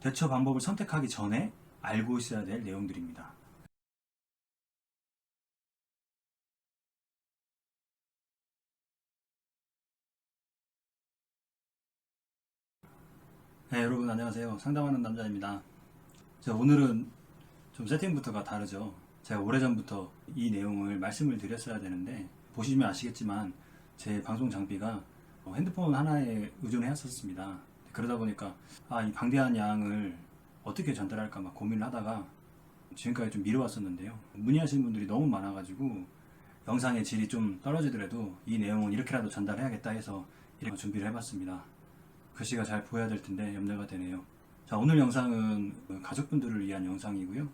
대처 방법을 선택하기 전에 알고 있어야 될 내용들입니다. 네, 여러분 안녕하세요. 상담하는 남자입니다. 오늘은 좀 세팅부터가 다르죠. 제가 오래전부터 이 내용을 말씀을 드렸어야 되는데 보시면 아시겠지만 제 방송 장비가 핸드폰 하나에 의존해 왔었습니다. 그러다 보니까 이 방대한 양을 어떻게 전달할까 막 고민을 하다가 지금까지 좀 미뤄왔었는데요. 문의하시는 분들이 너무 많아가지고 영상의 질이 좀 떨어지더라도 이 내용은 이렇게라도 전달해야겠다 해서 이렇게 준비를 해봤습니다. 글씨가 잘 보여야 될 텐데 염려가 되네요. 자, 오늘 영상은 가족분들을 위한 영상이고요.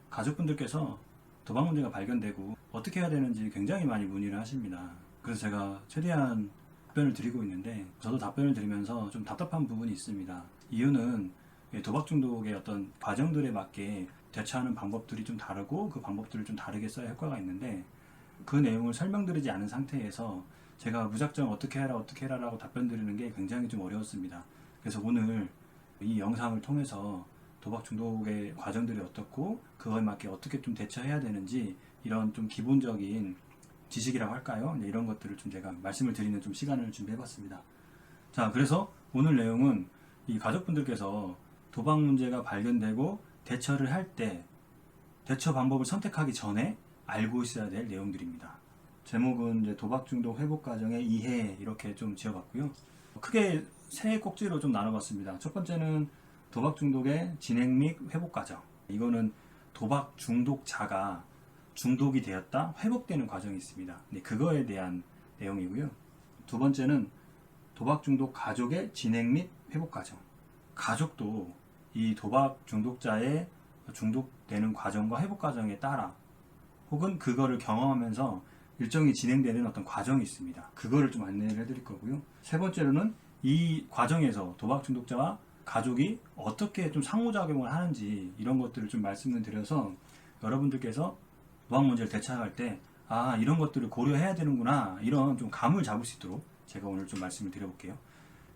가족분들께서 도박 문제가 발견되고 어떻게 해야 되는지 굉장히 많이 문의를 하십니다. 그래서 제가 최대한 답변을 드리고 있는데 저도 답변을 드리면서 좀 답답한 부분이 있습니다. 이유는 도박 중독의 어떤 과정들에 맞게 대처하는 방법들이 좀 다르고 그 방법들을 좀 다르게 써야 효과가 있는데 그 내용을 설명드리지 않은 상태에서 제가 무작정 어떻게 해라 라고 답변 드리는 게 굉장히 좀 어려웠습니다. 그래서 오늘 이 영상을 통해서 도박 중독의 과정들이 어떻고 그거에 맞게 어떻게 좀 대처해야 되는지 이런 좀 기본적인 지식이라고 할까요? 이런 것들을 좀 제가 말씀을 드리는 좀 시간을 준비해 봤습니다. 자, 그래서 오늘 내용은 이 가족분들께서 도박 문제가 발견되고 대처를 할 때 대처 방법을 선택하기 전에 알고 있어야 될 내용들입니다. 제목은 이제 도박 중독 회복 과정의 이해 이렇게 좀 지어봤고요. 크게 세 꼭지로 좀 나눠봤습니다. 첫 번째는 도박 중독의 진행 및 회복 과정. 이거는 도박 중독자가 중독이 되었다 회복되는 과정이 있습니다. 그거에 대한 내용이고요. 두 번째는 도박 중독 가족의 진행 및 회복 과정. 가족도 이 도박 중독자의 중독되는 과정과 회복 과정에 따라 혹은 그거를 경험하면서 일정이 진행되는 어떤 과정이 있습니다. 그거를 좀 안내를 해드릴 거고요. 세 번째로는 이 과정에서 도박 중독자와 가족이 어떻게 좀 상호작용을 하는지 이런 것들을 좀 말씀을 드려서 여러분들께서 도박 문제를 대처할 때 이런 것들을 고려해야 되는구나 이런 좀 감을 잡을 수 있도록 제가 오늘 좀 말씀을 드려볼게요.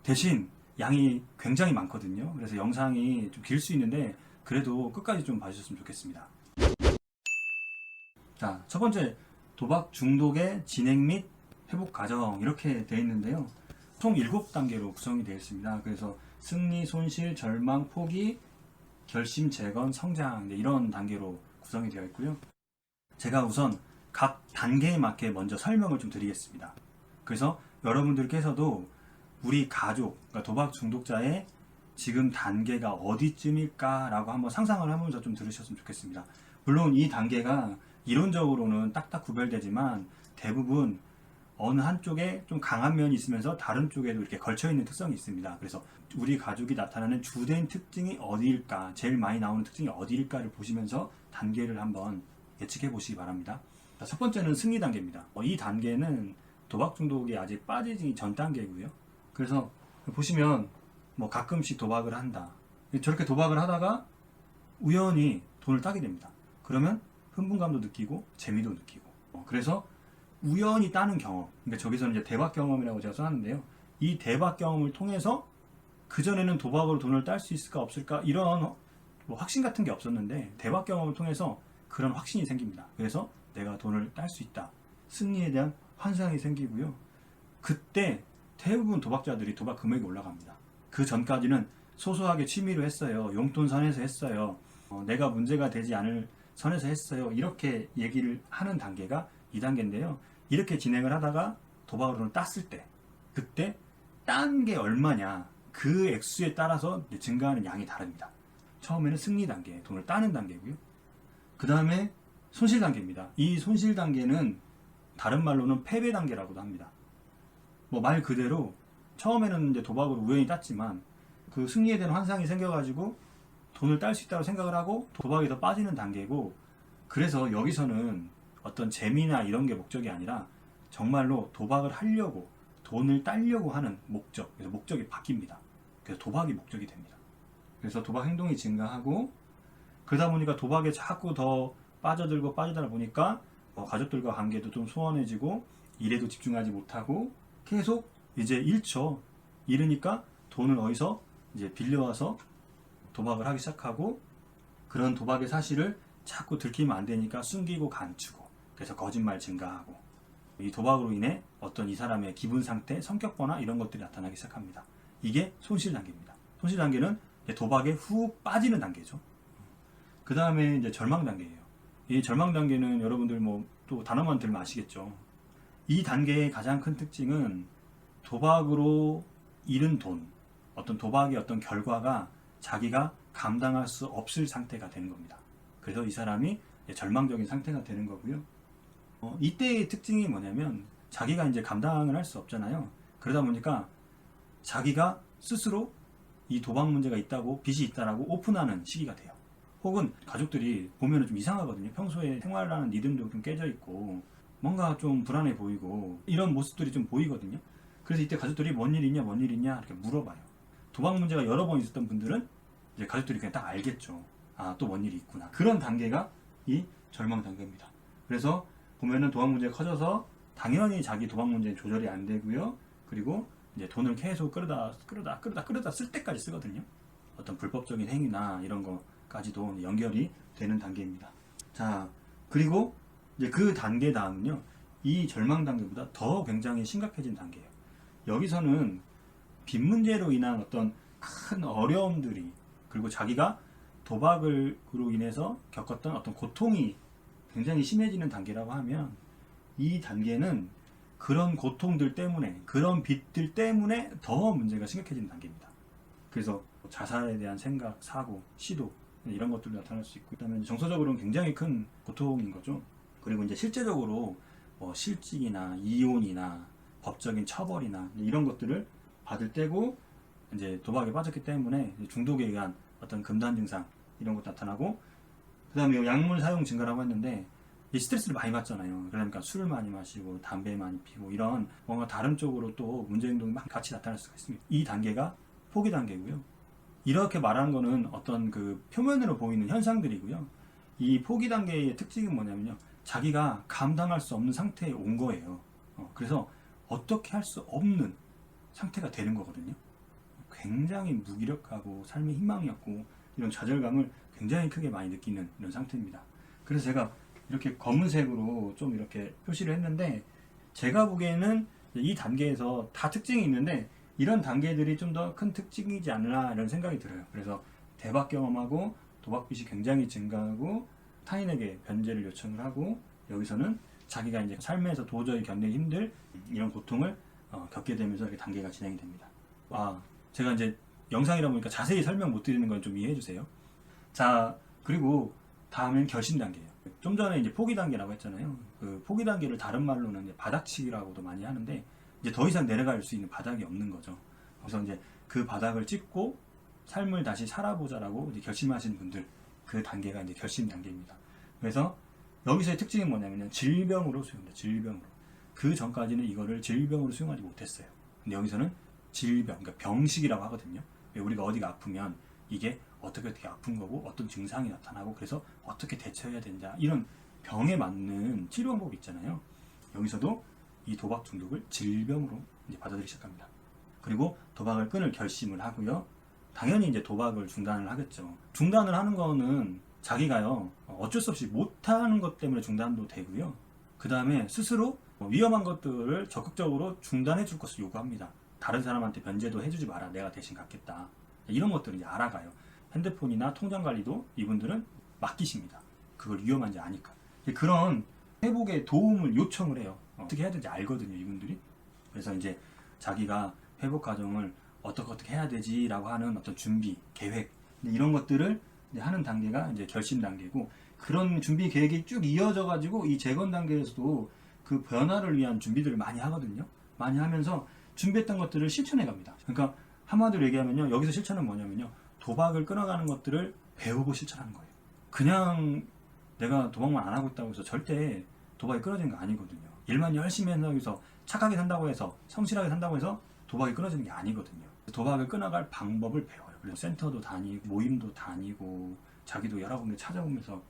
대신 양이 굉장히 많거든요. 그래서 영상이 좀 길 수 있는데 그래도 끝까지 좀 봐주셨으면 좋겠습니다. 자, 첫 번째 도박 중독의 진행 및 회복 과정 이렇게 되어 있는데요. 총 7단계로 구성이 되어 있습니다. 그래서 승리, 손실, 절망, 포기, 결심, 재건, 성장 이런 단계로 구성이 되어 있고요. 제가 우선 각 단계에 맞게 먼저 설명을 좀 드리겠습니다. 그래서 여러분들께서도 우리 가족, 그러니까 도박 중독자의 지금 단계가 어디쯤일까 라고 한번 상상을 하면서 좀 들으셨으면 좋겠습니다. 물론 이 단계가 이론적으로는 딱딱 구별되지만 대부분 어느 한쪽에 좀 강한 면이 있으면서 다른 쪽에도 이렇게 걸쳐있는 특성이 있습니다. 그래서 우리 가족이 나타나는 주된 특징이 어디일까, 제일 많이 나오는 특징이 어디일까를 보시면서 단계를 한번 예측해 보시기 바랍니다. 자, 첫 번째는 승리 단계입니다. 이 단계는 도박 중독이 아직 빠지기 전 단계고요. 그래서 보시면 가끔씩 도박을 한다. 저렇게 도박을 하다가 우연히 돈을 따게 됩니다. 그러면 흥분감도 느끼고 재미도 느끼고 그래서 우연히 따는 경험, 그러니까 저기서는 이제 대박 경험이라고 제가 써놨는데요. 이 대박 경험을 통해서 그전에는 도박으로 돈을 딸 수 있을까 없을까 이런 확신 같은 게 없었는데 대박 경험을 통해서 그런 확신이 생깁니다. 그래서 내가 돈을 딸 수 있다. 승리에 대한 환상이 생기고요. 그때 대부분 도박자들이 도박 금액이 올라갑니다. 그 전까지는 소소하게 취미로 했어요. 용돈 선에서 했어요. 내가 문제가 되지 않을 선에서 했어요. 이렇게 얘기를 하는 단계가 2단계인데요. 이렇게 진행을 하다가 도박으로는 땄을 때 그때 딴 게 얼마냐 그 액수에 따라서 증가하는 양이 다릅니다. 처음에는 승리 단계, 돈을 따는 단계고요. 그 다음에 손실 단계입니다. 이 손실 단계는 다른 말로는 패배 단계라고도 합니다. 말 그대로 처음에는 이제 도박으로 우연히 땄지만 그 승리에 대한 환상이 생겨가지고 돈을 딸 수 있다고 생각을 하고 도박에 더 빠지는 단계고, 그래서 여기서는 어떤 재미나 이런 게 목적이 아니라 정말로 도박을 하려고 돈을 따려고 하는 목적, 그래서 목적이 바뀝니다. 그래서 도박이 목적이 됩니다. 그래서 도박 행동이 증가하고 그러다 보니까 도박에 자꾸 더 빠져들고 빠지다 보니까 가족들과 관계도 좀 소원해지고 일에도 집중하지 못하고 계속 이제 잃죠. 잃으니까 돈을 어디서 이제 빌려와서 도박을 하기 시작하고 그런 도박의 사실을 자꾸 들키면 안 되니까 숨기고 감추고 그래서 거짓말 증가하고 이 도박으로 인해 어떤 이 사람의 기분 상태, 성격 변화 이런 것들이 나타나기 시작합니다. 이게 손실 단계입니다. 손실 단계는 도박에 훅 빠지는 단계죠. 그 다음에 이제 절망 단계예요. 이 절망 단계는 여러분들 뭐 또 단어만 들으면 아시겠죠. 이 단계의 가장 큰 특징은 도박으로 잃은 돈, 어떤 도박의 어떤 결과가 자기가 감당할 수 없을 상태가 되는 겁니다. 그래서 이 사람이 절망적인 상태가 되는 거고요. 이때의 특징이 뭐냐면 자기가 이제 감당을 할 수 없잖아요. 그러다 보니까 자기가 스스로 이 도박 문제가 있다고, 빚이 있다라고 오픈하는 시기가 돼요. 혹은 가족들이 보면은 좀 이상하거든요. 평소에 생활하는 리듬도 좀 깨져 있고 뭔가 좀 불안해 보이고 이런 모습들이 좀 보이거든요. 그래서 이때 가족들이 뭔 일 있냐 이렇게 물어봐요. 도박 문제가 여러 번 있었던 분들은 이제 가족들이 그냥 딱 알겠죠. 아, 또 뭔 일이 있구나. 그런 단계가 이 절망 단계입니다. 그래서 보면은 도박 문제가 커져서 당연히 자기 도박 문제는 조절이 안 되고요. 그리고 이제 돈을 계속 끌어다 쓸 때까지 쓰거든요. 어떤 불법적인 행위나 이런 거까지도 연결이 되는 단계입니다. 자, 그리고 이제 그 단계 다음은요. 이 절망 단계보다 더 굉장히 심각해진 단계예요. 여기서는 빚 문제로 인한 어떤 큰 어려움들이 그리고 자기가 도박으로 인해서 겪었던 어떤 고통이 굉장히 심해지는 단계라고 하면 이 단계는 그런 고통들 때문에 그런 빚들 때문에 더 문제가 심각해지는 단계입니다. 그래서 자살에 대한 생각, 사고, 시도 이런 것들이 나타날 수 있고 그다음에 정서적으로는 굉장히 큰 고통인 거죠. 그리고 이제 실제적으로 뭐 실직이나 이혼이나 법적인 처벌이나 이런 것들을 받을 때고 이제 도박에 빠졌기 때문에 중독에 의한 어떤 금단 증상 이런 것도 나타나고 그다음에 약물 사용 증가라고 했는데 이 스트레스를 많이 받잖아요. 그러니까 술을 많이 마시고 담배 많이 피고 이런 뭔가 다른 쪽으로 또 문제 행동이 막 같이 나타날 수가 있습니다. 이 단계가 포기 단계고요. 이렇게 말하는 거는 어떤 그 표면으로 보이는 현상들이고요. 이 포기 단계의 특징은 뭐냐면요. 자기가 감당할 수 없는 상태에 온 거예요. 그래서 어떻게 할 수 없는 상태가 되는 거거든요. 굉장히 무기력하고 삶의 희망이 없고 이런 좌절감을 굉장히 크게 많이 느끼는 이런 상태입니다. 그래서 제가 이렇게 검은색으로 좀 이렇게 표시를 했는데 제가 보기에는 이 단계에서 다 특징이 있는데 이런 단계들이 좀 더 큰 특징이지 않나 이런 생각이 들어요. 그래서 대박 경험하고 도박빚이 굉장히 증가하고 타인에게 변제를 요청을 하고 여기서는 자기가 이제 삶에서 도저히 견디기 힘들 이런 고통을 겪게 되면서 이렇게 단계가 진행이 됩니다. 제가 이제 영상이라 보니까 자세히 설명 못 드리는 건 좀 이해해 주세요. 자, 그리고 다음엔 결심 단계예요. 좀 전에 이제 포기 단계라고 했잖아요. 그 포기 단계를 다른 말로는 이제 바닥치기라고도 많이 하는데 이제 더 이상 내려갈 수 있는 바닥이 없는 거죠. 그래서 이제 그 바닥을 찍고 삶을 다시 살아보자라고 이제 결심하시는 분들 그 단계가 이제 결심 단계입니다. 그래서 여기서의 특징이 뭐냐면 질병으로 수용돼요. 질병으로. 그 전까지는 이거를 질병으로 수용하지 못했어요. 근데 여기서는 질병, 그러니까 병식이라고 하거든요. 우리가 어디가 아프면 이게 어떻게 아픈 거고 어떤 증상이 나타나고 그래서 어떻게 대처해야 된다 이런 병에 맞는 치료 방법이 있잖아요. 여기서도 이 도박 중독을 질병으로 이제 받아들이기 시작합니다. 그리고 도박을 끊을 결심을 하고요. 당연히 이제 도박을 중단을 하겠죠. 중단을 하는 거는 자기가요 어쩔 수 없이 못하는 것 때문에 중단도 되고요. 그 다음에 스스로 위험한 것들을 적극적으로 중단해 줄 것을 요구합니다. 다른 사람한테 변제도 해주지 마라. 내가 대신 갖겠다. 이런 것들을 이제 알아가요. 핸드폰이나 통장 관리도 이분들은 맡기십니다. 그걸 위험한지 아니까. 그런 회복에 도움을 요청을 해요. 어떻게 해야 되는지 알거든요, 이분들이. 그래서 이제 자기가 회복 과정을 어떻게 해야 되지라고 하는 어떤 준비, 계획 이런 것들을 이제 하는 단계가 이제 결심 단계고 그런 준비 계획이 쭉 이어져 가지고 이 재건 단계에서도 그 변화를 위한 준비들을 많이 하거든요. 많이 하면서 준비했던 것들을 실천해 갑니다. 그러니까 한마디로 얘기하면요. 여기서 실천은 뭐냐면요. 도박을 끊어가는 것들을 배우고 실천하는 거예요. 그냥 내가 도박만 안 하고 있다고 해서 절대 도박이 끊어지는 거 아니거든요. 일만 열심히 한다고 해서 착하게 산다고 해서 성실하게 산다고 해서 도박이 끊어지는 게 아니거든요. 도박을 끊어갈 방법을 배워요. 그래서 센터도 다니고 모임도 다니고 자기도 여러 군데 찾아보면서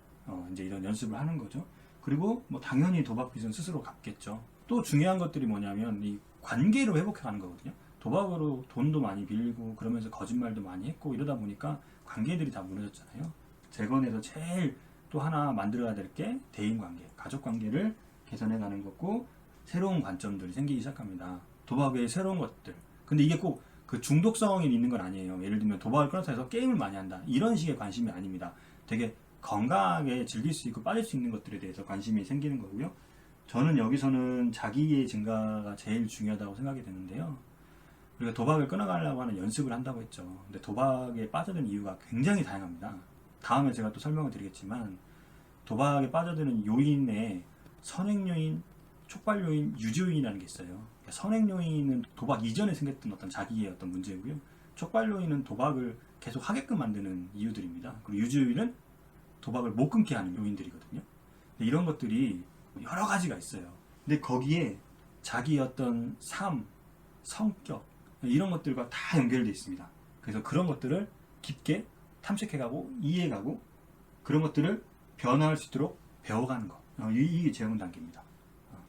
이제 이런 연습을 하는 거죠. 그리고 뭐 당연히 도박빚은 스스로 갚겠죠. 또 중요한 것들이 뭐냐면 이 관계로 회복해가는 거거든요. 도박으로 돈도 많이 빌고 그러면서 거짓말도 많이 했고 이러다 보니까 관계들이 다 무너졌잖아요. 재건에서 제일 또 하나 만들어야 될 게 대인관계, 가족관계를 개선해가는 거고 새로운 관점들이 생기기 시작합니다. 도박의 새로운 것들. 근데 이게 꼭 그 중독성이 있는 건 아니에요. 예를 들면 도박을 끊어서 해서 게임을 많이 한다. 이런 식의 관심이 아닙니다. 되게 건강하게 즐길 수 있고 빠질 수 있는 것들에 대해서 관심이 생기는 거고요. 저는 여기서는 자기의 증가가 제일 중요하다고 생각이 되는데요. 우리가 도박을 끊어가려고 하는 연습을 한다고 했죠. 근데 도박에 빠져든 이유가 굉장히 다양합니다. 다음에 제가 또 설명을 드리겠지만 도박에 빠져드는 요인에 선행 요인, 촉발 요인, 유지 요인이라는 게 있어요. 선행 요인은 도박 이전에 생겼던 어떤 자기의 어떤 문제고요. 촉발 요인은 도박을 계속 하게끔 만드는 이유들입니다. 그리고 유지 요인은 도박을 못 끊게 하는 요인들이거든요. 이런 것들이 여러 가지가 있어요. 근데 거기에 자기의 어떤 삶, 성격 이런 것들과 다 연결되어 있습니다. 그래서 그런 것들을 깊게 탐색해가고 이해해가고 그런 것들을 변화할 수 있도록 배워가는 것. 이게 재건 단계입니다.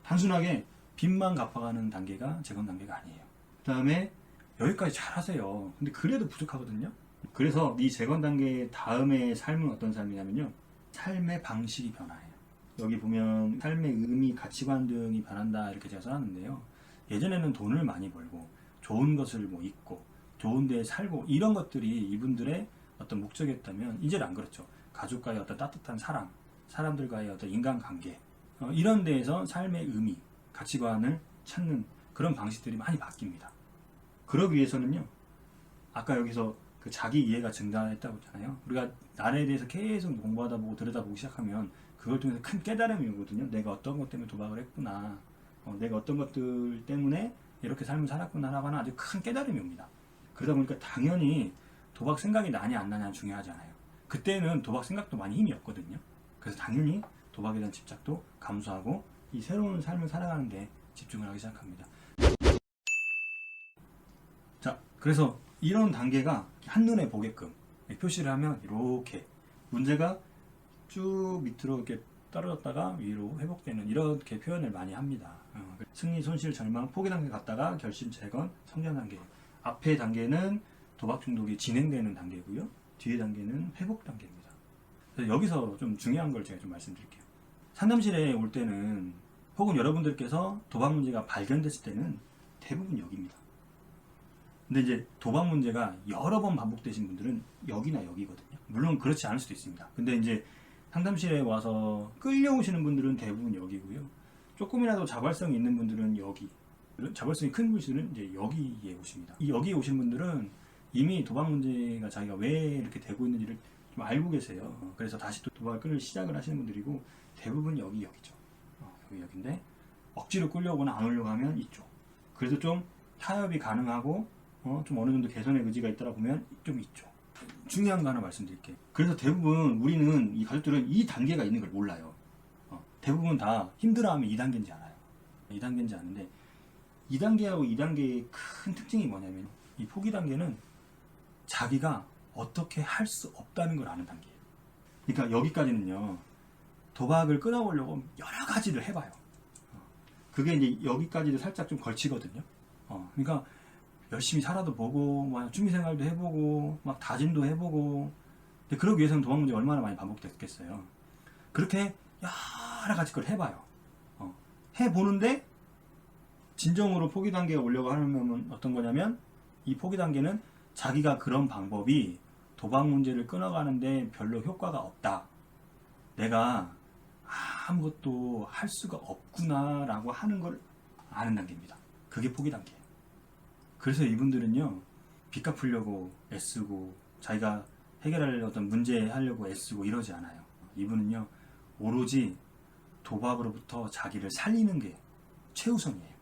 단순하게 빚만 갚아가는 단계가 재건 단계가 아니에요. 그 다음에 여기까지 잘 하세요. 근데 그래도 부족하거든요. 그래서 이 재건 단계 다음의 삶은 어떤 삶이냐면요. 삶의 방식이 변화해요. 여기 보면 삶의 의미, 가치관 등이 변한다 이렇게 제가 써놨는데요. 예전에는 돈을 많이 벌고 좋은 것을 뭐 입고 좋은 데에 살고 이런 것들이 이분들의 어떤 목적이었다면 이제는 안 그렇죠. 가족과의 어떤 따뜻한 사랑, 사람들과의 어떤 인간관계 이런 데에서 삶의 의미, 가치관을 찾는 그런 방식들이 많이 바뀝니다. 그러기 위해서는요. 아까 여기서 그 자기 이해가 증가했다고 했잖아요. 우리가 나에 대해서 계속 공부하다 보고 들여다보기 시작하면 그걸 통해서 큰 깨달음이 오거든요. 내가 어떤 것 때문에 도박을 했구나. 내가 어떤 것들 때문에 이렇게 삶을 살았구나 라고 하는 아주 큰 깨달음이 옵니다. 그러다 보니까 당연히 도박 생각이 나냐 안 나냐 중요하지 않아요. 그때는 도박 생각도 많이 힘이 없거든요. 그래서 당연히 도박에 대한 집착도 감소하고 이 새로운 삶을 살아가는 데 집중을 하기 시작합니다. 자, 그래서 이런 단계가 한눈에 보게끔 표시를 하면 이렇게 문제가 쭉 밑으로 이렇게 떨어졌다가 위로 회복되는 이렇게 표현을 많이 합니다. 승리, 손실, 절망, 포기 단계 갔다가 결심, 재건, 성장 단계. 앞의 단계는 도박 중독이 진행되는 단계고요. 뒤의 단계는 회복 단계입니다. 그래서 여기서 좀 중요한 걸 제가 좀 말씀드릴게요. 상담실에 올 때는 혹은 여러분들께서 도박 문제가 발견됐을 때는 대부분 여기입니다. 근데 이제 도박 문제가 여러 번 반복되신 분들은 여기나 여기거든요. 물론 그렇지 않을 수도 있습니다. 근데 이제 상담실에 와서 끌려오시는 분들은 대부분 여기고요. 조금이라도 자발성이 있는 분들은 여기, 자발성이 큰 분들은 이제 여기에 오십니다. 이 여기에 오신 분들은 이미 도박 문제가 자기가 왜 이렇게 되고 있는지를 좀 알고 계세요. 그래서 다시 또 도박을 끊을 시작을 하시는 분들이고 대부분 여기죠. 여기인데 억지로 끌려오거나 안 오려고 하면 이쪽. 그래서 좀 타협이 가능하고 좀 어느 정도 개선의 의지가 있다라 보면 좀 이쪽. 중요한 거 하나 말씀드릴게요. 그래서 대부분 우리는 이 가족들은 이 단계가 있는 걸 몰라요. 대부분 다 힘들어하면 2단계인지 알아요. 2단계인지 아는데 2단계하고 2단계의 큰 특징이 뭐냐면 이 포기 단계는 자기가 어떻게 할 수 없다는 걸 아는 단계예요. 그러니까 여기까지는요. 도박을 끊어보려고 여러 가지를 해봐요. 그게 이제 여기까지도 살짝 좀 걸치거든요. 그러니까 열심히 살아도 보고, 막 취미생활도 해보고, 막 다짐도 해보고. 근데 그러기 위해서는 도박 문제가 얼마나 많이 반복됐겠어요. 그렇게 여러 가지 걸 해봐요. 해보는데 진정으로 포기 단계에 오려고 하면 어떤 거냐면 이 포기 단계는 자기가 그런 방법이 도박 문제를 끊어가는데 별로 효과가 없다. 내가 아무것도 할 수가 없구나 라고 하는 걸 아는 단계입니다. 그게 포기 단계예요. 그래서 이분들은요 빚 갚으려고 애쓰고 자기가 해결할 어떤 문제 하려고 애쓰고 이러지 않아요. 이분은요 오로지 도박으로부터 자기를 살리는 게 최우선이에요.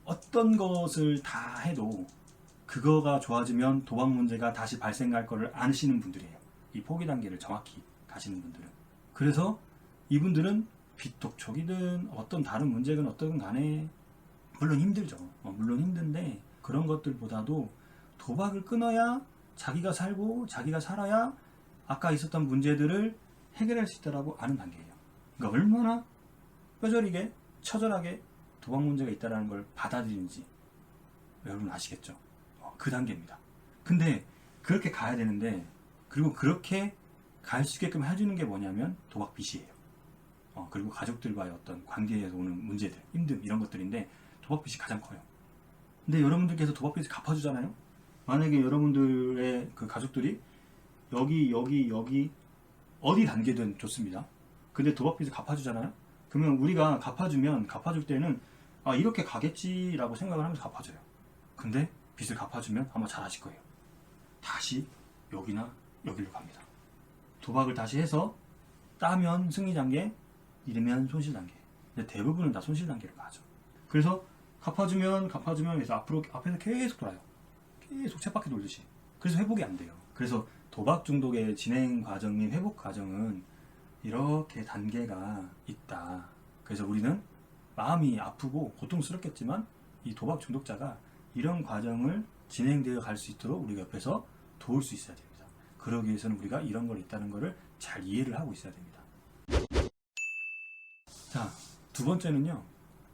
어떤 것을 다 해도 그거가 좋아지면 도박 문제가 다시 발생할 거를 아시는 분들이에요. 이 포기 단계를 정확히 가시는 분들은. 그래서 이분들은 빚 독촉이든 어떤 다른 문제든 어떤 간에 물론 힘들죠. 물론 힘든데 그런 것들보다도 도박을 끊어야 자기가 살고 자기가 살아야 아까 있었던 문제들을 해결할 수 있다라고 아는 단계예요. 그러니까 얼마나 뼈저리게 처절하게 도박 문제가 있다는 걸 받아들이는지 여러분 아시겠죠? 그 단계입니다. 근데 그렇게 가야 되는데 그리고 그렇게 갈 수 있게끔 해주는 게 뭐냐면 도박 빚이에요. 그리고 가족들과의 어떤 관계에서 오는 문제들, 힘듦 이런 것들인데 도박 빚이 가장 커요. 근데 여러분들께서 도박 빚을 갚아주잖아요. 만약에 여러분들의 그 가족들이 여기 어디 단계든 좋습니다. 근데 도박 빚을 갚아주잖아요. 그러면 우리가 갚아줄 때는 아 이렇게 가겠지라고 생각을 하면서 갚아줘요. 근데 빚을 갚아주면 아마 잘 아실 거예요. 다시 여기나 여기로 갑니다. 도박을 다시 해서 따면 승리 단계, 잃으면 손실 단계. 근데 대부분은 다 손실 단계로 가죠. 그래서 갚아주면 그래서 앞에서 계속 돌아요. 계속 쳇바퀴 돌듯이. 그래서 회복이 안 돼요. 그래서 도박 중독의 진행 과정 및 회복 과정은 이렇게 단계가 있다. 그래서 우리는 마음이 아프고 고통스럽겠지만 이 도박 중독자가 이런 과정을 진행되어 갈 수 있도록 우리가 옆에서 도울 수 있어야 됩니다. 그러기 위해서는 우리가 이런 걸 있다는 것을 잘 이해를 하고 있어야 됩니다. 자, 두 번째는요.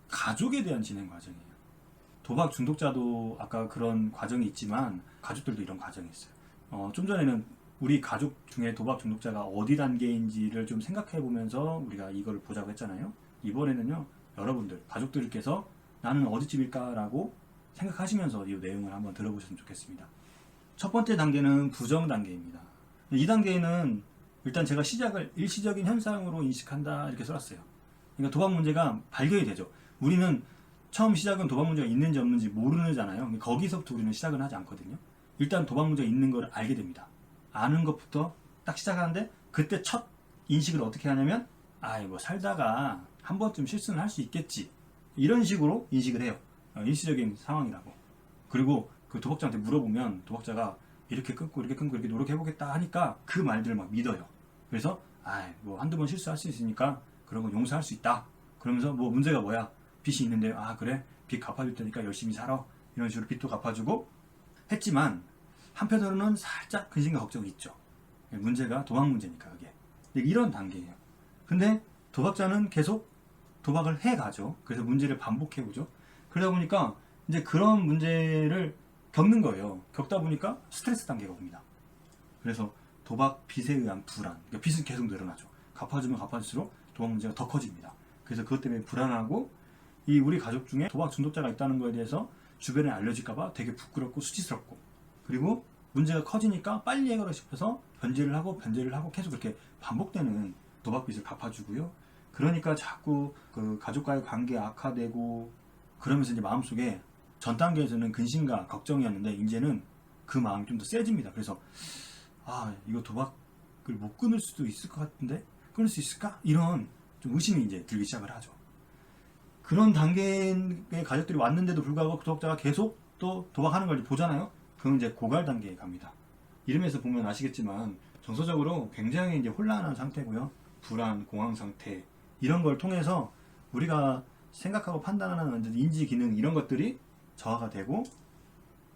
가족에 대한 진행 과정이에요. 도박 중독자도 아까 그런 과정이 있지만 가족들도 이런 과정이 있어요. 좀 전에는 우리 가족 중에 도박 중독자가 어디 단계인지를 좀 생각해 보면서 우리가 이걸 보자고 했잖아요. 이번에는요. 여러분들, 가족들께서 나는 어디쯤일까라고 생각하시면서 이 내용을 한번 들어보셨으면 좋겠습니다. 첫 번째 단계는 부정 단계입니다. 이 단계에는 일단 제가 시작을 일시적인 현상으로 인식한다 이렇게 써놨어요. 그러니까 도박 문제가 발견이 되죠. 우리는 처음 시작은 도박 문제가 있는지 없는지 모르잖아요. 거기서부터 우리는 시작은 하지 않거든요. 일단 도박 문제가 있는 걸 알게 됩니다. 아는 것부터 딱 시작하는데 그때 첫 인식을 어떻게 하냐면 뭐 살다가 한 번쯤 실수는 할 수 있겠지. 이런 식으로 인식을 해요. 일시적인 상황이라고. 그리고 그 도박자한테 물어보면 도박자가 이렇게 끊고 이렇게 노력해보겠다 하니까 그 말들을 막 믿어요. 그래서 뭐 한두 번 실수할 수 있으니까 그런 건 용서할 수 있다. 그러면서 뭐 문제가 뭐야? 빚이 있는데 그래? 빚 갚아줄 테니까 열심히 살아. 이런 식으로 빚도 갚아주고 했지만 한편으로는 살짝 근심과 걱정이 있죠. 문제가 도박 문제니까 그게. 이런 단계예요. 근데 도박자는 계속 도박을 해가죠. 그래서 문제를 반복해오죠. 그러다 보니까 이제 그런 문제를 겪는 거예요. 겪다 보니까 스트레스 단계가 옵니다. 그래서 도박 빚에 의한 불안, 그러니까 빚은 계속 늘어나죠. 갚아주면 갚아줄수록 도박 문제가 더 커집니다. 그래서 그것 때문에 불안하고 이 우리 가족 중에 도박 중독자가 있다는 거에 대해서 주변에 알려질까봐 되게 부끄럽고 수치스럽고 그리고 문제가 커지니까 빨리 해결하고 싶어서 변제를 하고 계속 그렇게 반복되는 도박 빚을 갚아주고요. 그러니까 자꾸 그 가족과의 관계 악화되고 그러면서 이제 마음속에 전 단계에서는 근심과 걱정이었는데 이제는 그 마음이 좀 더 세집니다. 그래서 이거 도박을 못 끊을 수도 있을 것 같은데 끊을 수 있을까? 이런 좀 의심이 이제 들기 시작을 하죠. 그런 단계의 가족들이 왔는데도 불구하고 도박자가 계속 또 도박하는 걸 보잖아요. 그건 이제 고갈 단계에 갑니다. 이름에서 보면 아시겠지만 정서적으로 굉장히 이제 혼란한 상태고요. 불안, 공황 상태 이런 걸 통해서 우리가 생각하고 판단하는 인지 기능 이런 것들이 저하가 되고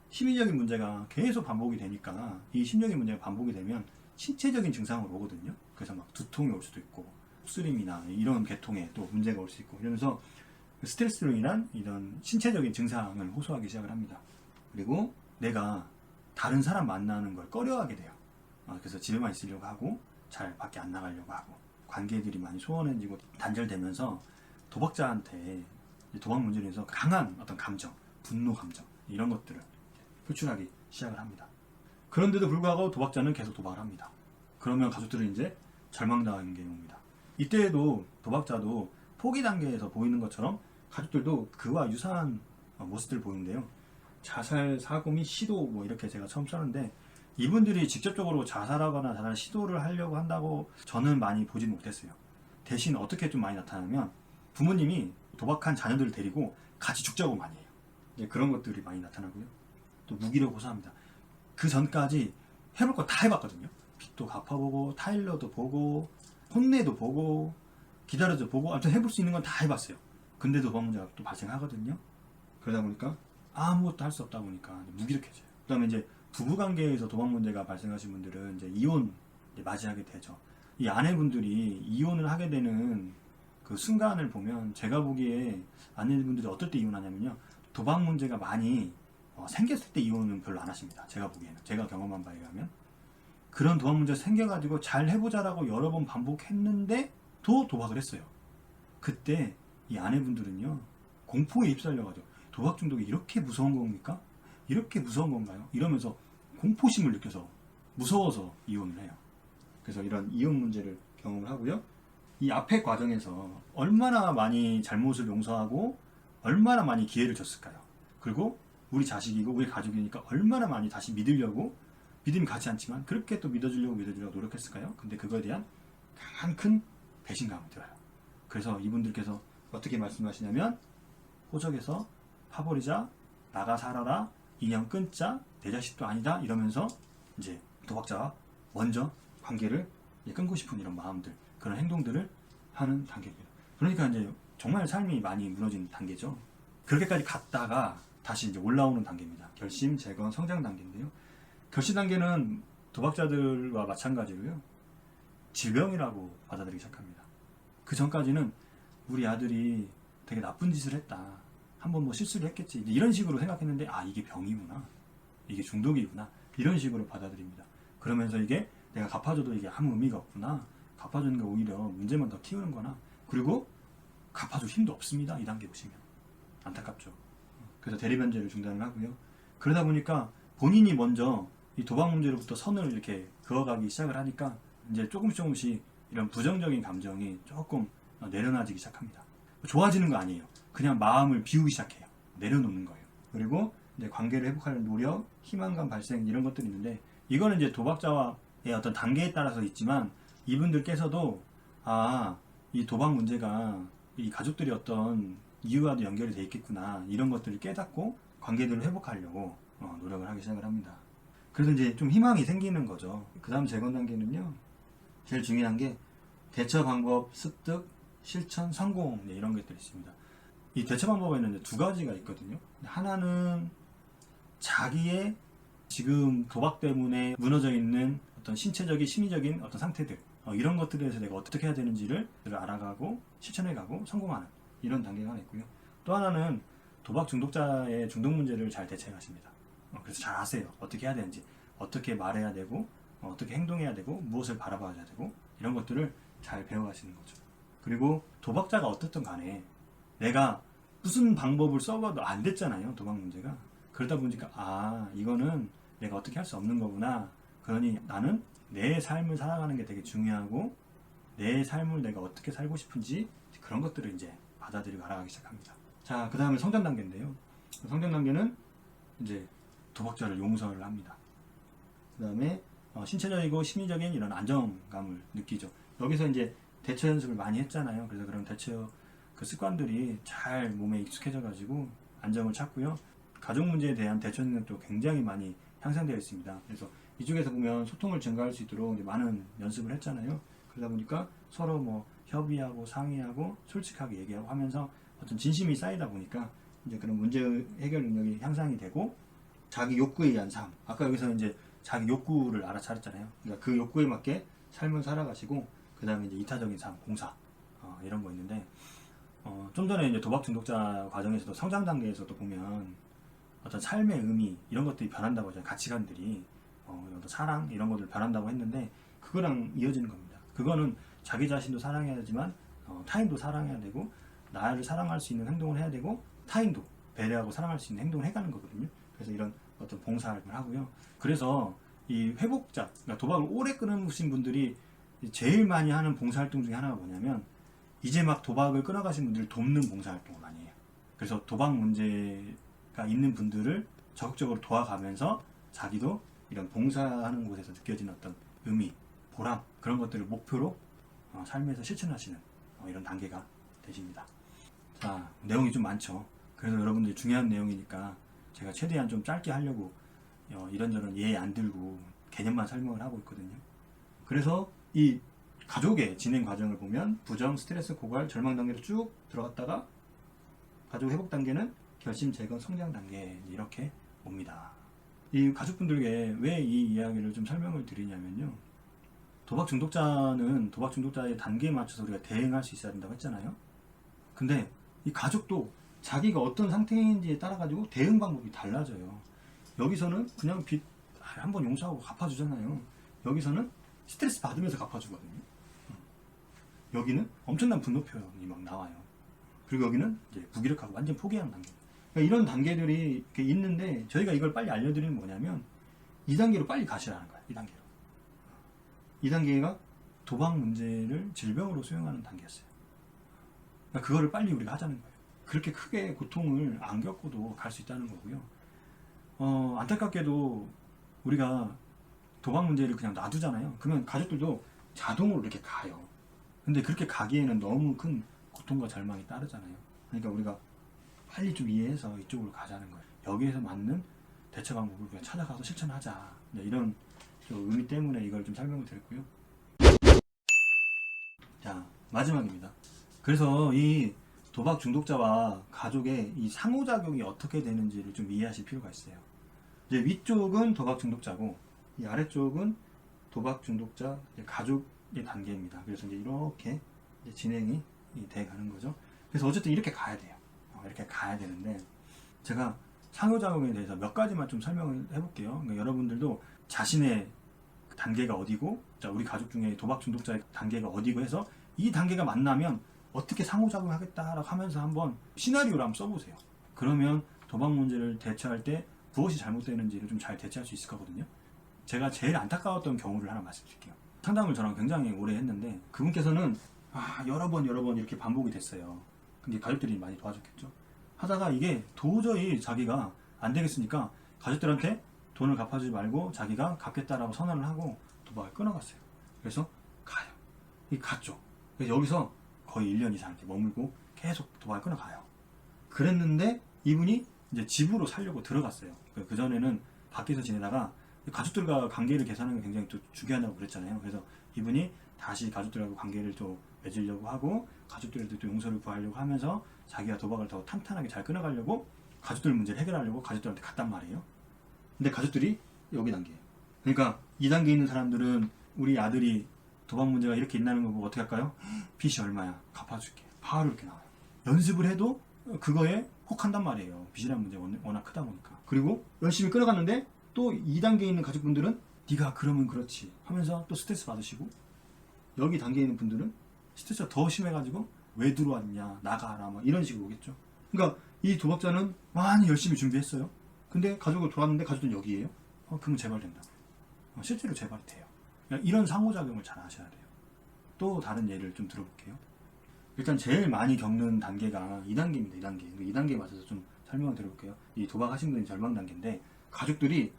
심리적인 문제가 계속 반복이 되니까 이 심리적인 문제가 반복이 되면 신체적인 증상으로 오거든요. 그래서 막 두통이 올 수도 있고 속쓰림이나 이런 계통에 또 문제가 올 수 있고 이러면서 스트레스로 인한 이런 신체적인 증상을 호소하기 시작을 합니다. 그리고 내가 다른 사람 만나는 걸 꺼려하게 돼요. 그래서 집에만 있으려고 하고 잘 밖에 안 나가려고 하고 관계들이 많이 소원해지고 단절되면서 도박자한테 도박 문제로 해서 강한 어떤 감정, 분노 감정 이런 것들을 표출하기 시작을 합니다. 그런데도 불구하고 도박자는 계속 도박을 합니다. 그러면 가족들은 이제 절망당하는 게 옵니다. 이때에도 도박자도 포기 단계에서 보이는 것처럼 가족들도 그와 유사한 모습들을 보이는데요. 자살 사고 및 시도 뭐 이렇게 제가 처음 썼는데 이분들이 직접적으로 자살하거나 자살 시도를 하려고 한다고 저는 많이 보지 못했어요. 대신 어떻게 좀 많이 나타나면 부모님이 도박한 자녀들을 데리고 같이 죽자고 많이 해요. 이제 그런 것들이 많이 나타나고요. 또 무기력 호소합니다. 그 전까지 해볼 거 다 해봤거든요. 빚도 갚아보고 타일러도 보고 혼내도 보고 기다려도 보고 아무튼 해볼 수 있는 건 다 해봤어요. 근데도 도박 문제가 또 발생하거든요. 그러다 보니까 아무것도 할 수 없다 보니까 무기력해져요. 그 다음에 이제 부부관계에서 도박 문제가 발생하신 분들은 이제 이혼 맞이하게 되죠. 이 아내분들이 이혼을 하게 되는 그 순간을 보면 제가 보기에 아내분들이 어떨 때 이혼하냐면요. 도박 문제가 많이 생겼을 때 이혼은 별로 안 하십니다. 제가 보기에는. 제가 경험한 바에 의하면. 그런 도박 문제가 생겨가지고 잘 해보자라고 여러 번 반복했는데 또 도박을 했어요. 그때 이 아내분들은요, 공포에 휩쓸려가지고 도박 중독이 이렇게 무서운 겁니까? 이렇게 무서운 건가요? 이러면서 공포심을 느껴서 무서워서 이혼을 해요. 그래서 이런 이혼 문제를 경험을 하고요. 이 앞에 과정에서 얼마나 많이 잘못을 용서하고 얼마나 많이 기회를 줬을까요? 그리고 우리 자식이고 우리 가족이니까 얼마나 많이 다시 믿으려고, 믿음이 가지 않지만 그렇게 또 믿어주려고 노력했을까요? 근데 그거에 대한 강한 큰 배신감이 들어요. 그래서 이분들께서 어떻게 말씀하시냐면, 호적에서 파버리자, 나가 살아라, 인연 끊자, 내 자식도 아니다 이러면서 이제 도박자와 먼저 관계를 끊고 싶은 이런 마음들, 그런 행동들을 하는 단계입니다. 그러니까 이제 정말 삶이 많이 무너진 단계죠. 그렇게까지 갔다가 다시 이제 올라오는 단계입니다. 결심, 재건, 성장 단계인데요. 결심 단계는 도박자들과 마찬가지로요, 질병이라고 받아들이기 시작합니다. 그 전까지는 우리 아들이 되게 나쁜 짓을 했다, 한번 뭐 실수를 했겠지, 이런 식으로 생각했는데, 아, 이게 병이구나, 이게 중독이구나, 이런 식으로 받아들입니다. 그러면서 이게 내가 갚아줘도 이게 아무 의미가 없구나, 갚아주는 게 오히려 문제만 더 키우는 거나, 그리고 갚아줄 힘도 없습니다. 이 단계 보시면 안타깝죠. 그래서 대리변제를 중단을 하고요. 그러다 보니까 본인이 먼저 이 도박 문제로부터 선을 이렇게 그어가기 시작을 하니까 이제 조금씩 이런 부정적인 감정이 조금 내려놔지기 시작합니다. 좋아지는 거 아니에요. 그냥 마음을 비우기 시작해요. 내려놓는 거예요. 그리고 이제 관계를 회복하려는 노력, 희망감 발생, 이런 것들이 있는데, 이거는 이제 도박자와의 어떤 단계에 따라서 있지만, 이분들께서도 이 도박 문제가 이 가족들이 어떤 이유와도 연결이 돼 있겠구나, 이런 것들을 깨닫고 관계들을 회복하려고 노력을 하기 시작을 합니다. 그래서 이제 좀 희망이 생기는 거죠. 그 다음 재건 단계는요, 제일 중요한 게 대처 방법, 습득, 실천, 성공, 이런 것들이 있습니다. 이 대처 방법에는 이제 두 가지가 있거든요. 하나는 자기의 지금 도박 때문에 무너져 있는 어떤 신체적인, 심리적인 어떤 상태들, 이런 것들에 대해서 내가 어떻게 해야 되는지를 알아가고 실천해가고 성공하는 이런 단계가 하나 있고요. 또 하나는 도박 중독자의 중독 문제를 잘 대처하십니다. 그래서 잘 아세요. 어떻게 해야 되는지, 어떻게 말해야 되고, 어떻게 행동해야 되고, 무엇을 바라봐야 되고, 이런 것들을 잘 배워가시는 거죠. 그리고 도박자가 어떻든 간에 내가 무슨 방법을 써봐도 안 됐잖아요, 도박 문제가. 그러다 보니까 이거는 내가 어떻게 할 수 없는 거구나. 그러니 나는 내 삶을 살아가는 게 되게 중요하고, 내 삶을 내가 어떻게 살고 싶은지, 그런 것들을 이제 받아들이고 알아가기 시작합니다. 자, 그 다음에 성장 단계인데요. 성장 단계는 이제 도박자를 용서를 합니다. 그 다음에 신체적이고 심리적인 이런 안정감을 느끼죠. 여기서 이제 대처 연습을 많이 했잖아요. 그래서 그런 대처 그 습관들이 잘 몸에 익숙해져 가지고 안정을 찾고요. 가족 문제에 대한 대처 능력도 굉장히 많이 향상되어 있습니다. 그래서 이쪽에서 보면 소통을 증가할 수 있도록 이제 많은 연습을 했잖아요. 그러다 보니까 서로 뭐 협의하고 상의하고 솔직하게 얘기하고 하면서 어떤 진심이 쌓이다 보니까 이제 그런 문제 해결 능력이 향상이 되고, 자기 욕구에 의한 삶, 아까 여기서 이제 자기 욕구를 알아차렸잖아요. 그러니까 그 욕구에 맞게 삶을 살아가시고, 그 다음에 이제 이타적인 삶, 봉사, 이런 거 있는데, 좀 전에 이제 도박 중독자 과정에서도 성장 단계에서도 보면 어떤 삶의 의미, 이런 것들이 변한다고 하잖아요. 가치관들이, 어떤 사랑, 이런 것들 변한다고 했는데, 그거랑 이어지는 겁니다. 그거는 자기 자신도 사랑해야 되지만, 타인도 사랑해야 되고, 나를 사랑할 수 있는 행동을 해야 되고, 타인도 배려하고 사랑할 수 있는 행동을 해가는 거거든요. 그래서 이런 어떤 봉사를 하고요. 그래서 이 회복자, 그러니까 도박을 오래 끊으신 분들이 제일 많이 하는 봉사활동 중에 하나가 뭐냐면, 이제 막 도박을 끊어가신 분들을 돕는 봉사활동을 많이 해요. 그래서 도박 문제가 있는 분들을 적극적으로 도와가면서 자기도 이런 봉사하는 곳에서 느껴지는 어떤 의미, 보람, 그런 것들을 목표로 삶에서 실천하시는 이런 단계가 되십니다. 자, 내용이 좀 많죠. 그래서 여러분들이 중요한 내용이니까 제가 최대한 좀 짧게 하려고 이런저런 예에 안 들고 개념만 설명을 하고 있거든요. 그래서 이 가족의 진행 과정을 보면 부정, 스트레스, 고갈, 절망 단계로 쭉 들어갔다가 가족 회복 단계는 결심, 재건, 성장 단계, 이렇게 옵니다. 이 가족분들에게 왜 이 이야기를 좀 설명을 드리냐면요, 도박 중독자는 도박 중독자의 단계에 맞춰서 우리가 대응할 수 있어야 된다고 했잖아요. 근데 이 가족도 자기가 어떤 상태인지에 따라 가지고 대응 방법이 달라져요. 여기서는 그냥 빚 한번 용서하고 갚아주잖아요. 여기서는 스트레스 받으면서 갚아주거든요. 여기는 엄청난 분노 표현이 막 나와요. 그리고 여기는 이제 무기력하고 완전 포기하는 단계. 그러니까 이런 단계들이 이렇게 있는데 저희가 이걸 빨리 알려드리는 뭐냐면 2단계로 빨리 가시라는 거예요. 2단계로. 2단계가 도박 문제를 질병으로 수용하는 단계였어요. 그러니까 그거를 빨리 우리가 하자는 거예요. 그렇게 크게 고통을 안 겪고도 갈 수 있다는 거고요. 안타깝게도 우리가 도박 문제를 그냥 놔두잖아요. 그러면 가족들도 자동으로 이렇게 가요. 근데 그렇게 가기에는 너무 큰 고통과 절망이 따르잖아요. 그러니까 우리가 빨리 좀 이해해서 이쪽으로 가자는 거예요. 여기에서 맞는 대처 방법을 우리가 찾아가서 실천하자. 이런 좀 의미 때문에 이걸 좀 설명을 드렸고요. 자, 마지막입니다. 그래서 이 도박 중독자와 가족의 이 상호작용이 어떻게 되는지를 좀 이해하실 필요가 있어요. 이제 위쪽은 도박 중독자고 이 아래쪽은 도박 중독자 가족의 단계입니다. 그래서 이제 이렇게 이제 진행이 돼 가는 거죠. 그래서 어쨌든 이렇게 가야 돼요. 이렇게 가야 되는데 제가 상호작용에 대해서 몇 가지만 좀 설명을 해볼게요. 그러니까 여러분들도 자신의 단계가 어디고, 자, 우리 가족 중에 도박 중독자의 단계가 어디고 해서 이 단계가 만나면 어떻게 상호작용하겠다라고 하면서 한번 시나리오를 한번 써보세요. 그러면 도박 문제를 대처할 때 무엇이 잘못되는지를 좀 잘 대처할 수 있을 거거든요. 제가 제일 안타까웠던 경우를 하나 말씀드릴게요. 상담을 저랑 굉장히 오래 했는데 그분께서는 여러 번 이렇게 반복이 됐어요. 근데 가족들이 많이 도와줬겠죠. 하다가 이게 도저히 자기가 안 되겠으니까 가족들한테 돈을 갚아주지 말고 자기가 갚겠다라고 선언을 하고 도박을 끊어갔어요. 그래서 가요. 갔죠. 그래서 여기서 거의 1년 이상 이렇게 머물고 계속 도박을 끊어가요. 그랬는데 이분이 이제 집으로 살려고 들어갔어요. 그 전에는 밖에서 지내다가 가족들과 관계를 개선하는 게 굉장히 또 중요하다고 그랬잖아요. 그래서 이분이 다시 가족들하고 관계를 또 맺으려고 하고 가족들한테 또 용서를 구하려고 하면서 자기가 도박을 더 탄탄하게 잘 끊어가려고 가족들 문제를 해결하려고 가족들한테 갔단 말이에요. 근데 가족들이 여기 단계예요. 그러니까 2단계에 있는 사람들은 우리 아들이 도박 문제가 이렇게 있다는 거 보고 어떻게 할까요? 빚이 얼마야? 갚아줄게. 바로 이렇게 나와요. 연습을 해도 그거에 혹한단 말이에요. 빚이라는 문제가 워낙 크다 보니까. 그리고 열심히 끌어갔는데 또 2단계에 있는 가족분들은 네가 그러면 그렇지 하면서 또 스트레스 받으시고, 여기 단계에 있는 분들은 스트레스가 더 심해가지고 왜 들어왔냐, 나가라, 막 이런 식으로 오겠죠. 그러니까 이 도박자는 많이 열심히 준비했어요. 근데 가족을 돌았는데 가족들은 여기에요. 그러면 재발된다. 실제로 재발이 돼요. 그러니까 이런 상호작용을 잘 아셔야 돼요. 또 다른 예를 좀 들어볼게요. 일단 제일 많이 겪는 단계가 2단계입니다. 2단계. 2단계에 맞춰서 좀 설명을 드려볼게요. 이 도박하신 분이 절망 단계인데 가족들이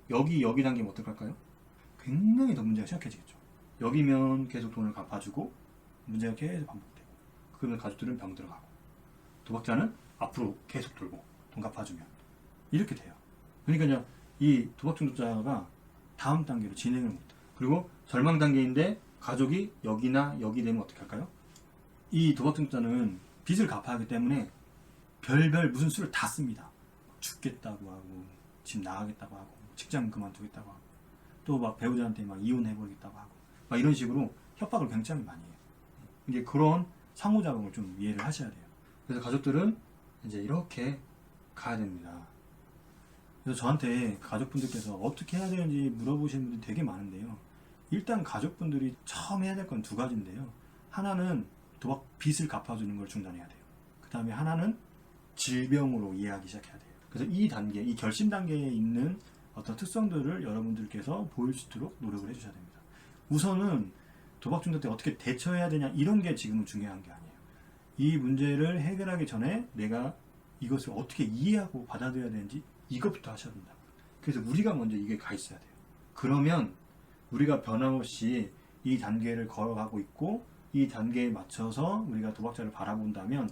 여기 단계면 어떡할까요? 굉장히 더 문제가 심각해지겠죠. 여기면 계속 돈을 갚아주고 문제가 계속 반복되고, 그러면 가족들은 병 들어가고, 도박자는 앞으로 계속 돌고 돈 갚아주면 이렇게 돼요. 그러니까 이 도박 중독자가 다음 단계로 진행을 못해요. 그리고 절망 단계인데 가족이 여기나 여기 되면 어떻게 할까요? 이 도박 중독자는 빚을 갚아야 하기 때문에 별별 무슨 수를 다 씁니다. 죽겠다고 하고, 집 나가겠다고 하고, 직장 그만두겠다고 하고, 또 막 배우자한테 막 이혼해버리겠다고 하고, 막 이런 식으로 협박을 굉장히 많이 해요. 이제 그런 상호작용을 좀 이해를 하셔야 돼요. 그래서 가족들은 이제 이렇게 가야 됩니다. 그래서 저한테 가족분들께서 어떻게 해야 되는지 물어보시는 분들이 되게 많은데요. 일단 가족분들이 처음 해야 될 건 두 가지인데요. 하나는 도박 빚을 갚아주는 걸 중단해야 돼요. 그 다음에 하나는 질병으로 이해하기 시작해야 돼요. 그래서 이 단계, 이 결심 단계에 있는 어떤 특성들을 여러분들께서 보일 수 있도록 노력을 해주셔야 됩니다. 우선은 도박 중독 때 어떻게 대처해야 되냐, 이런 게 지금은 중요한 게 아니에요. 이 문제를 해결하기 전에 내가 이것을 어떻게 이해하고 받아들여야 되는지 이것부터 하셔야 된다. 그래서 우리가 먼저 이게 가 있어야 돼요. 그러면 우리가 변함없이 이 단계를 걸어가고 있고, 이 단계에 맞춰서 우리가 도박자를 바라본다면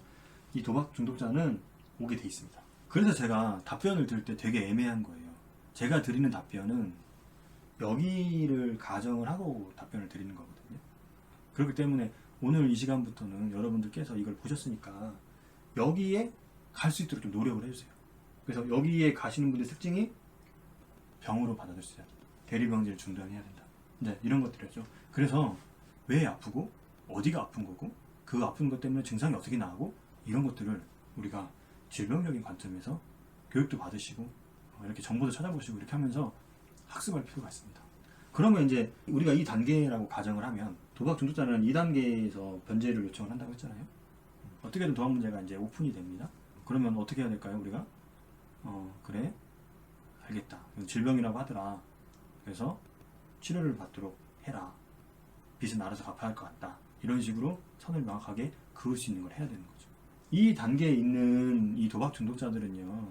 이 도박 중독자는 오게 돼 있습니다. 그래서 제가 답변을 드릴 때 되게 애매한 거예요. 제가 드리는 답변은 여기를 가정을 하고 답변을 드리는 거거든요. 그렇기 때문에 오늘 이 시간부터는 여러분들께서 이걸 보셨으니까 여기에 갈 수 있도록 좀 노력을 해주세요. 그래서 여기에 가시는 분들의 특징이 병으로 받아들여야 된다. 대리병제를 중단해야 된다. 네, 이런 것들이었죠. 그래서 왜 아프고 어디가 아픈 거고 그 아픈 것 때문에 증상이 어떻게 나오고 이런 것들을 우리가 질병적인 관점에서 교육도 받으시고 이렇게 정보도 찾아보시고 이렇게 하면서 학습할 필요가 있습니다. 그러면 이제 우리가 이 단계라고 가정을 하면 도박 중독자는 2단계에서 변제를 요청을 한다고 했잖아요. 어떻게든 도박 문제가 이제 오픈이 됩니다. 그러면 어떻게 해야 될까요? 우리가 그래 알겠다. 질병이라고 하더라. 그래서 치료를 받도록 해라. 빚은 알아서 갚아야 할 것 같다. 이런 식으로 선을 명확하게 그을 수 있는 걸 해야 되는 거죠. 이 단계에 있는 이 도박 중독자들은요,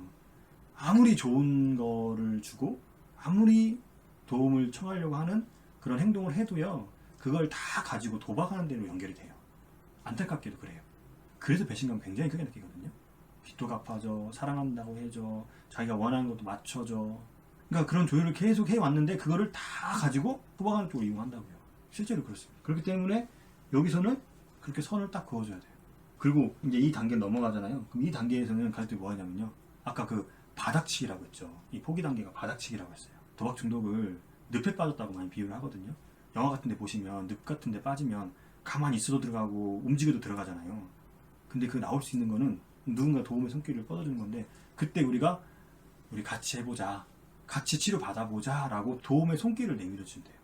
아무리 좋은 거를 주고 아무리 도움을 청하려고 하는 그런 행동을 해도요, 그걸 다 가지고 도박하는 데로 연결이 돼요. 안타깝게도 그래요. 그래서 배신감 굉장히 크게 느끼거든요. 빚도 갚아줘, 사랑한다고 해줘, 자기가 원하는 것도 맞춰줘. 그러니까 그런 조율을 계속 해왔는데 그거를 다 가지고 도박하는 쪽으로 이용한다고요. 실제로 그렇습니다. 그렇기 때문에 여기서는 그렇게 선을 딱 그어줘야 돼요. 그리고 이제 이 단계 넘어가잖아요. 그럼 이 단계에서는 가족들이 뭐 하냐면요, 아까 그 바닥치기라고 했죠. 이 포기 단계가 바닥치기라고 했어요. 도박 중독을 늪에 빠졌다고 많이 비유를 하거든요. 영화 같은 데 보시면 늪 같은 데 빠지면 가만히 있어도 들어가고 움직여도 들어가잖아요. 근데 그 나올 수 있는 거는 누군가 도움의 손길을 뻗어주는 건데, 그때 우리 같이 해보자, 같이 치료 받아보자 라고 도움의 손길을 내밀어 준대요.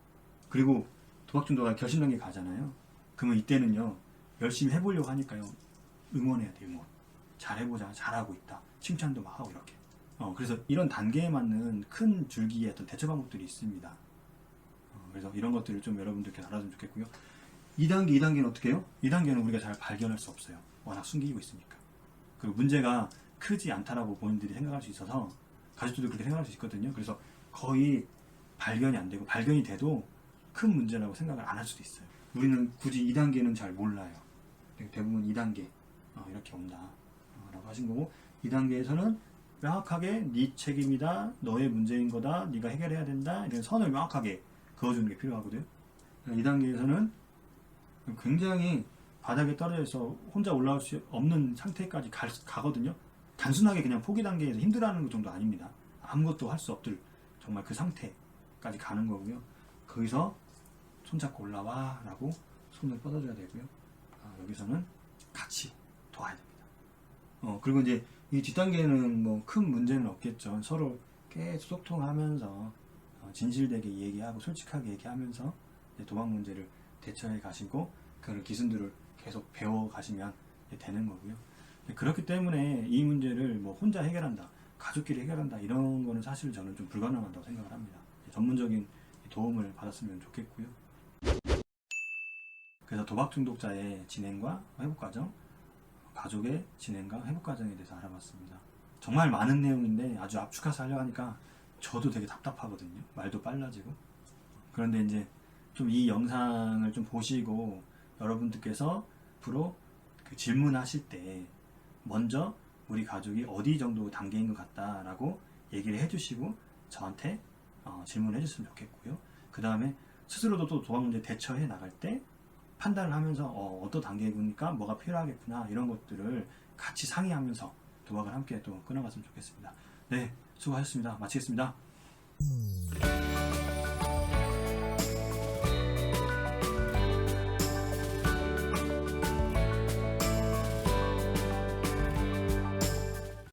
그리고 도박 중독가 결심 단계 가잖아요. 그러면 이때는요, 열심히 해보려고 하니까요, 응원해야 돼요. 응원. 잘해보자, 잘하고 있다, 칭찬도 막 하고 이렇게. 그래서 이런 단계에 맞는 큰 줄기의 어떤 대처 방법들이 있습니다. 그래서 이런 것들을 좀 여러분들께 알아주면 좋겠고요. 2단계는 어떻게 해요? 2단계는 우리가 잘 발견할 수 없어요. 워낙 숨기고 있으니까. 그리고 문제가 크지 않다라고 본인들이 생각할 수 있어서, 가족들도 그렇게 생각할 수 있거든요. 그래서 거의 발견이 안 되고, 발견이 돼도 큰 문제라고 생각을 안 할 수도 있어요. 우리는 굳이 2단계는 잘 몰라요. 대부분 2단계 이렇게 온다 라고 하신 거고, 2단계에서는 명확하게 네 책임이다, 너의 문제인 거다, 네가 해결해야 된다, 이런 선을 명확하게 그어주는 게 필요하거든요. 2단계에서는 굉장히 바닥에 떨어져서 혼자 올라올 수 없는 상태까지 가거든요. 단순하게 그냥 포기 단계에서 힘들어하는 정도 아닙니다. 아무것도 할 수 없을 정말 그 상태까지 가는 거고요. 거기서 손잡고 올라와 라고 손을 뻗어줘야 되고요. 여기서는 같이 도와야 됩니다. 그리고 이제 이 뒷단계는 뭐 큰 문제는 없겠죠. 서로 계속 소통하면서 진실되게 얘기하고 솔직하게 얘기하면서 도박 문제를 대처해 가시고, 그런 기술들을 계속 배워 가시면 되는 거고요. 그렇기 때문에 이 문제를 뭐 혼자 해결한다, 가족끼리 해결한다, 이런 거는 사실 저는 좀 불가능하다고 생각을 합니다. 전문적인 도움을 받았으면 좋겠고요. 그래서 도박 중독자의 진행과 회복 과정, 가족의 진행과 회복 과정에 대해서 알아봤습니다. 정말 많은 내용인데 아주 압축해서 하려고 하니까 저도 되게 답답하거든요. 말도 빨라지고. 그런데 이제 좀 이 영상을 좀 보시고 여러분들께서 앞으로 그 질문하실 때 먼저 우리 가족이 어디 정도 단계인 것 같다라고 얘기를 해주시고 저한테 질문해 주셨으면 좋겠고요. 그 다음에 스스로도 또 도박 문제 대처해 나갈 때 판단을 하면서 어떤 단계니까 뭐가 필요하겠구나, 이런 것들을 같이 상의하면서 도박을 함께 또 끊어갔으면 좋겠습니다. 네, 수고하셨습니다. 마치겠습니다.